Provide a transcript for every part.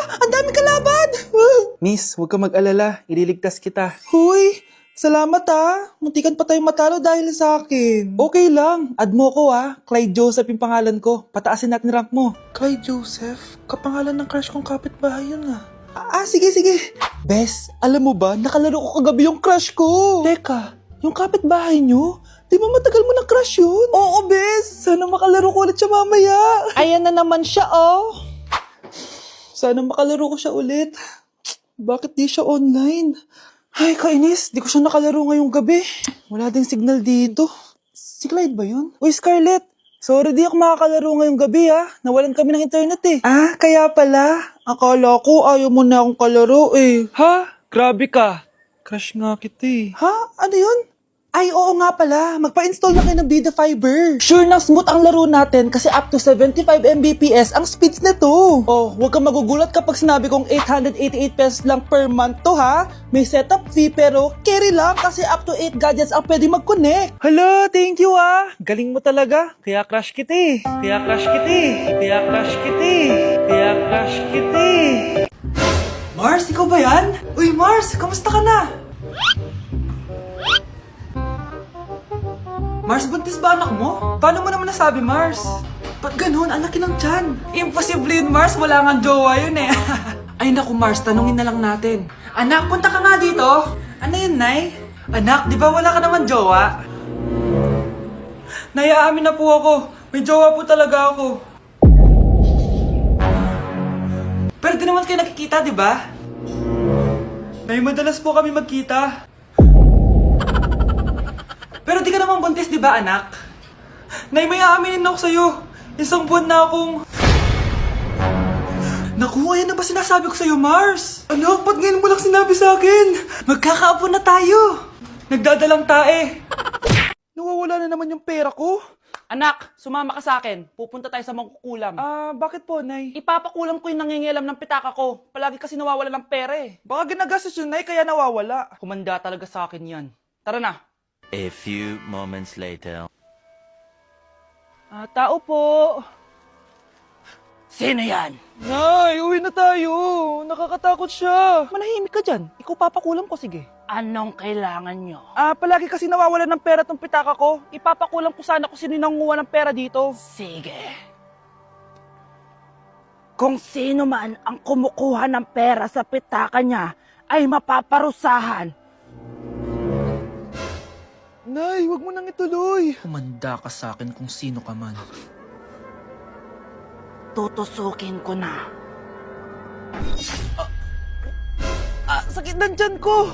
Ang dami kalaban! Miss, huwag ka mag-alala. Ililigtas kita. Huy! Salamat muntikan pa tayo matalo dahil sa akin. Okay lang. Add mo ko Clyde Joseph yung pangalan ko. Pataasin natin rank mo. Clyde Joseph? Kapangalan ng crush kong kapitbahay yun sige. Bes, alam mo ba, nakalaro ko kagabi yung crush ko. Teka, yung kapitbahay nyo? Di ba matagal mo ng crush yun? Oo, Bes. Sana makalaro ko ulit siya mamaya. Ayan na naman siya, Sana makalaro ko siya ulit. Bakit di siya online? Ay, kainis. Di ko siya nakalaro ngayong gabi. Wala ding signal dito. Si Clyde ba yun? Uy, Scarlett. Sorry, di ako makakalaro ngayong gabi, Nawalan kami ng internet, Kaya pala. Akala ko ayaw mo na akong kalaro, Ha? Grabe ka. Crush nga kita Ha? Ano yun? Ay, oo nga pala. Magpa-install na kayo ng Bida Fiber. Sure na smooth ang laro natin kasi up to 75 Mbps ang speeds nito. Oh, huwag kang magugulat kapag sinabi kong 888 pesos lang per month to, May setup fee pero carry lang kasi up to 8 gadgets ang pwede mag-connect. Hala, thank you Galing mo talaga. Kaya crush kita Mars, ikaw ba yan? Uy, Mars, kamusta ka na? Mars, buntis ba anak mo? Paano mo naman nasabi, Mars? Ba't ganun? Ang laki ng tiyan. Imposible yun, Mars. Wala nga jowa yun Ay naku, Mars. Tanungin na lang natin. Anak, punta ka nga dito. Ano yun, Nay? Anak, di ba wala ka naman jowa? Nay, aamin na po ako. May jowa po talaga ako. Pero di naman kayo nakikita, di ba? Nay, madalas po kami magkita. Pero di ka naman buntis, di ba, anak? Nay, may aaminin ako sa'yo. Isang buwan na akong... Naku, ayan na ba sinasabi ko sa'yo, Mars? Anak, ba't ngayon mo lang sinabi sa akin? Magkakaapo na tayo. Nagdadalang tae. Nawawala na naman yung pera ko. Anak, sumama ka sa akin. Pupunta tayo sa mangkukulam. Bakit po, Nay? Ipapakulam ko yung nangingialam ng pitaka ko. Palagi kasi nawawala ng pera Baka ginagastos yun, Nay, kaya nawawala. Humanda talaga sa akin yan. Tara na. A few moments later. Tao po. Sino yan? Nay, uwi na tayo. Nakakatakot siya. Manahimik ka dyan. Ikaw papakulam ko, sige. Anong kailangan nyo? Palagi kasi nawawala ng pera tong pitaka ko. Ipapakulam ko sana kung sino nangunguha ng pera dito. Sige. Kung sino man ang kumukuha ng pera sa pitaka niya, ay mapaparusahan. Nay, wag mo nang ituloy. Humanda ka sa akin kung sino ka man. Tutusukin ko na. Sakit ng tiyan ko.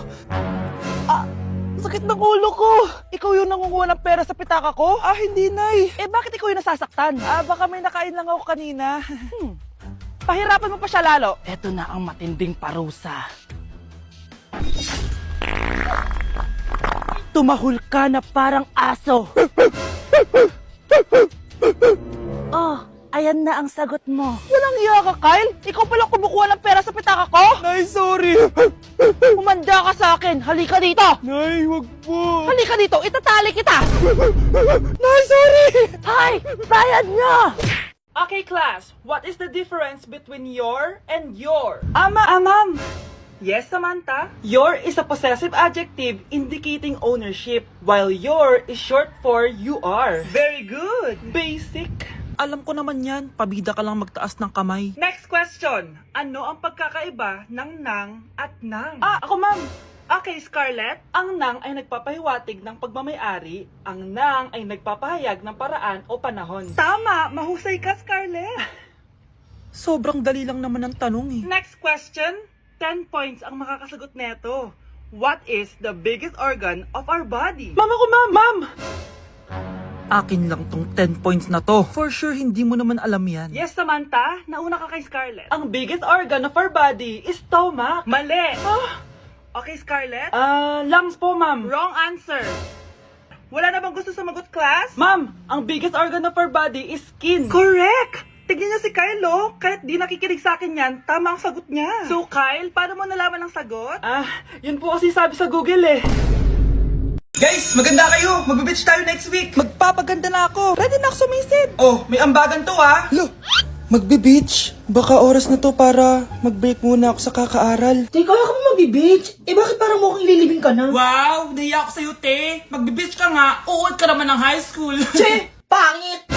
Sakit ng ulo ko. Ikaw yung nangunguha ng pera sa pitaka ko? Hindi, Nay. Bakit ikaw yung nasasaktan? Baka may nakain lang ako kanina. Pahirapan mo pa siya lalo. Eto na ang matinding parusa. Tumahol ka na parang aso. Ayan na ang sagot mo. Walang iya ka, Kyle. Ikaw pala kumukuha ng pera sa pitaka ko? Nay, sorry. Humanda ka sa akin. Halika dito. Nay, wag po. Halika dito. Itatali kita. Nay, sorry. Hay! Bayad niya! Okay, class. What is the difference between your and your? Ma'am. Yes, Samantha. Your is a possessive adjective indicating ownership, while your is short for you are. Very good. Basic. Alam ko naman yan. Pabida ka lang magtaas ng kamay. Next question. Ano ang pagkakaiba ng nang at nang? Ako, ma'am. Okay, Scarlett. Ang nang ay nagpapahiwatig ng pagmamayari. Ang nang ay nagpapahayag ng paraan o panahon. Tama! Mahusay ka, Scarlett. Sobrang dali lang naman ang tanong Next question. 10 points ang makakasagot neto. What is the biggest organ of our body? Ma'am ako, ma'am! Akin lang tong 10 points na to. For sure, hindi mo naman alam yan. Yes, Samantha. Nauna ka kay Scarlett. Ang biggest organ of our body is stomach. Mali! Okay, Scarlett? Lungs po, ma'am. Wrong answer. Wala na bang gusto sumagot, class? Ma'am, ang biggest organ of our body is skin. Correct! Tignan niyo si Kyle, Kahit di nakikinig sa akin yan, tama ang sagot niya. So, Kyle, paano mo nalaman ang sagot? Yun po kasi sabi sa Google Guys, maganda kayo. Magbe-beach tayo next week. Magpapaganda na ako. Ready na ako sumisid. Oh, may ambagan to Lo, Magbe-beach. Baka oras na to para mag-break muna ako sa kakaaral. Teka, wala ka ba magbe-beach? Eh bakit parang mukhang ililibing ka na? Wow, nahiya ako sa'yo, te. Magbe-beach ka nga. Uod ka naman ng high school. Che! Pangit!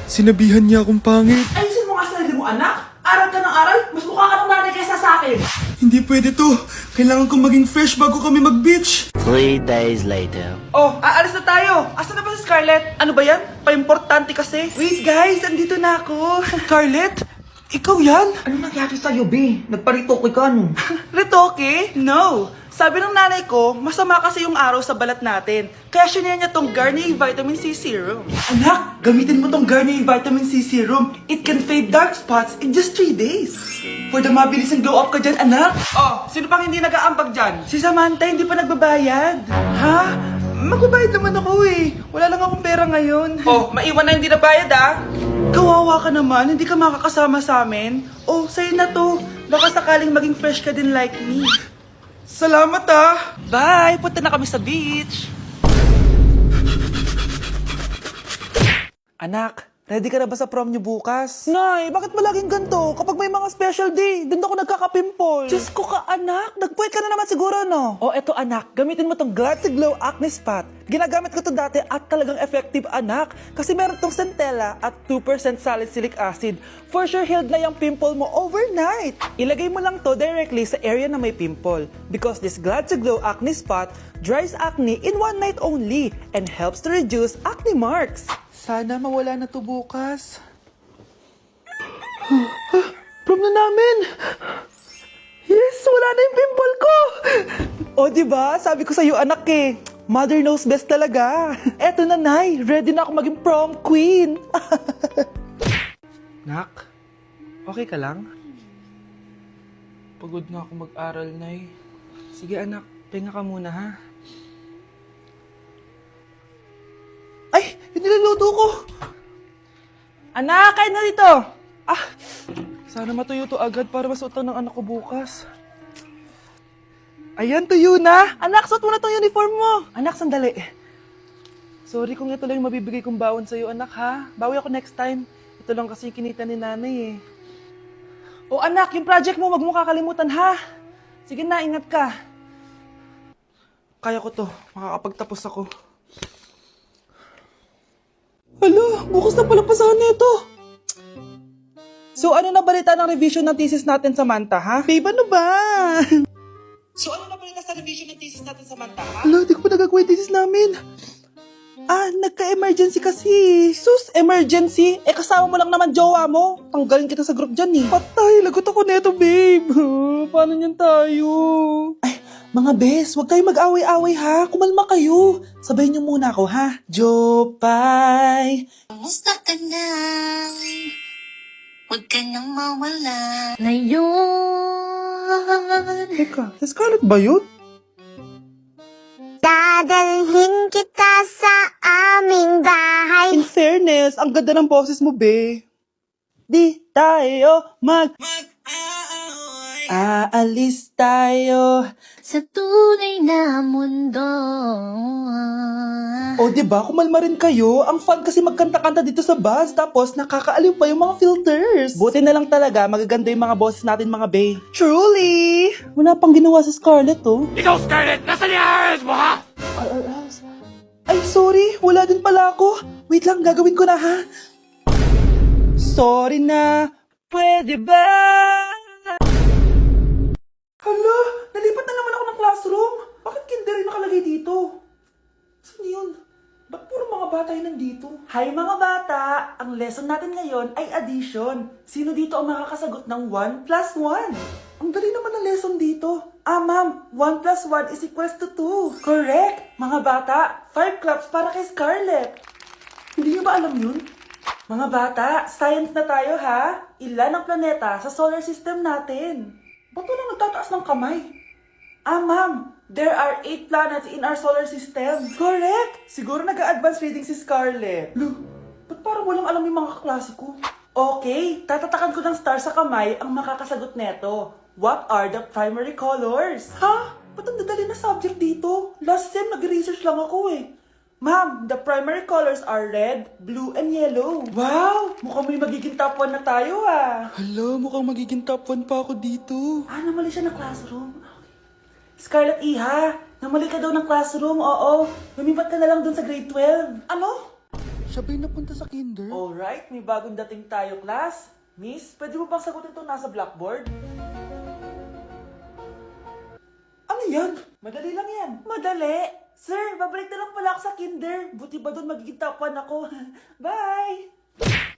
Sinabihan niya akong pangit. Ayusin mo nga sarili mo, anak. Aral ka ng aral. Mas mukha ka ng nanay kaysa sa akin. Hindi pwede to. Kailangan kong maging fresh bago kami mag-beach. 3 days later. Oh, aalis na tayo. Asan na ba si Scarlett? Ano ba yan? Pa-importante kasi. Wait guys, andito na ako. Scarlett? Ikaw yan? Ano nangyari sa'yo, be? Nagparitoke ka, no? Retoke? No. Sabi ng nanay ko, masama kasi yung araw sa balat natin. Kaya sinaya niya tong Garnier Vitamin C Serum. Anak, gamitin mo tong Garnier Vitamin C Serum. It can fade dark spots in just 3 days. For the mabilis and glow up ka dyan, anak. Oh, sino pang hindi nag-aambag dyan? Si Samantha hindi pa nagbabayad. Ha? Magbabayad naman ako eh. Wala lang akong pera ngayon. Oh, maiwan na hindi nabayad ah. Kawawa ka naman, hindi ka makakasama sa amin. Oh, sa'yo na to. Baka sakaling maging fresh ka din like me. Salamat ah! Bye! Punta na kami sa beach! Anak, ready ka na ba sa prom niyo bukas? Nay, bakit malaging ganito? Kapag may mga special day, doon ako nagkaka-pimple. Diyos ko ka, anak. Nag-point ka na naman siguro, no? O, eto anak, gamitin mo tong Glad to Glow Acne Spot. Ginagamit ko to dati at talagang effective, anak. Kasi meron tong centella at 2% salicylic acid. For sure, healed na yung pimple mo overnight. Ilagay mo lang to directly sa area na may pimple. Because this Glad to Glow Acne Spot dries acne in 1 night only and helps to reduce acne marks. Sana mawala na to bukas. Prom na namin! Yes, wala na yung pimple ko! O, diba? Sabi ko sa'yo, anak eh. Mother knows best talaga. Eto na, Nay. Ready na ako maging prom queen. Nak, okay ka lang? Pagod na ako mag-aral, Nay. Sige anak, pahinga ka muna ha. Ay! Yung niluluto ko! Anak, kain na dito! Ah! Sana matuyo to agad para masuotan ng anak ko bukas. Ayan, tuyo na! Anak, suot mo na tong uniform mo! Anak, sandali. Sorry kung ito lang yung mabibigay kong bawon sa'yo, anak ha. Bawi ako next time. Ito lang kasi yung kinita ni nanay eh. O anak, yung project mo, wag mo kakalimutan ha. Sige na, ingat ka. Kaya ko to, makakapagtapos ako. Hala, bukas na palang pasahan nito. So ano na balita ng revision ng thesis natin, Samantha, ha? Babe, ano ba? So ano na balita sa revision ng thesis natin, Samantha, ha? Hala, di ko pa nagagawa yung thesis namin. Ah, nagka-emergency kasi. Sus, emergency? Eh, kasama mo lang naman jowa mo. Tanggalin kita sa group dyan eh. Patay, lagot ako neto, babe. Paano niyan tayo? Ay, mga bes, huwag kayo mag-away-away ha. Kumalma kayo. Sabayin niyo muna ako ha. Jopay. Kumusta ka na? Huwag ka nang mawala. Ngayon. Teka, si Scarlett ba yun? Dadalhin kita sa aming bahay. In fairness, ang ganda ng boses mo, be. Di tayo aalis tayo. Sa tunay na mundo. O, diba? Kumalma rin kayo. Ang fun kasi magkanta-kanta dito sa bus. Tapos, nakakaaliw pa yung mga filters. Buti na lang talaga, magaganda yung mga boses natin, mga bae. Truly! Wala pang ginawa sa Scarlett, oh. Ikaw, Scarlett! Nasaan yung RS mo, ha? Ay, sorry. Wala din pala ako. Wait lang, gagawin ko na, ha? Sorry na. Pwede ba? Hala, nalipat na naman ako ng classroom. Bakit kinder yung nakalagay dito? Saan yun? Ba't puro mga bata yung nandito? Hi mga bata! Ang lesson natin ngayon ay addition. Sino dito ang makakasagot ng 1 plus 1? Ang dali naman ng lesson dito. Ah ma'am, 1 plus 1 is equals to 2. Correct! Mga bata, 5 claps para kay Scarlett. Hindi niyo ba alam yun? Mga bata, science na tayo ha. Ilan ang planeta sa solar system natin? Ba't walang nagtataas ng kamay? Ah, ma'am, there are 8 planets in our solar system. Correct! Siguro nag-a-advance reading si Scarlett. Lo, ba't parang walang alam yung mga kaklase ko? Okay, tatatakan ko ng star sa kamay ang makakasagot neto. What are the primary colors? Ha? Ba't ang dadali na subject dito? Last sem, nag-research lang ako eh. Ma'am, the primary colors are red, blue, and yellow. Wow! Mukhang may magiging top 1 na tayo ah. Hala, mukhang magiging top 1 pa ako dito. Ah, namali siya ng classroom. Scarlett Iha, namali ka daw ng classroom, oo. Lumipat ka na lang dun sa grade 12. Ano? Siya ba'y napunta sa kinder? Alright, may bagong dating tayo, class. Miss, pwede mo bang sagutin itong nasa blackboard? Ano yan? Madali lang yan. Madali? Sir, babalik na lang pala ako sa kinder. Buti ba doon magiging top 1 ako? Bye!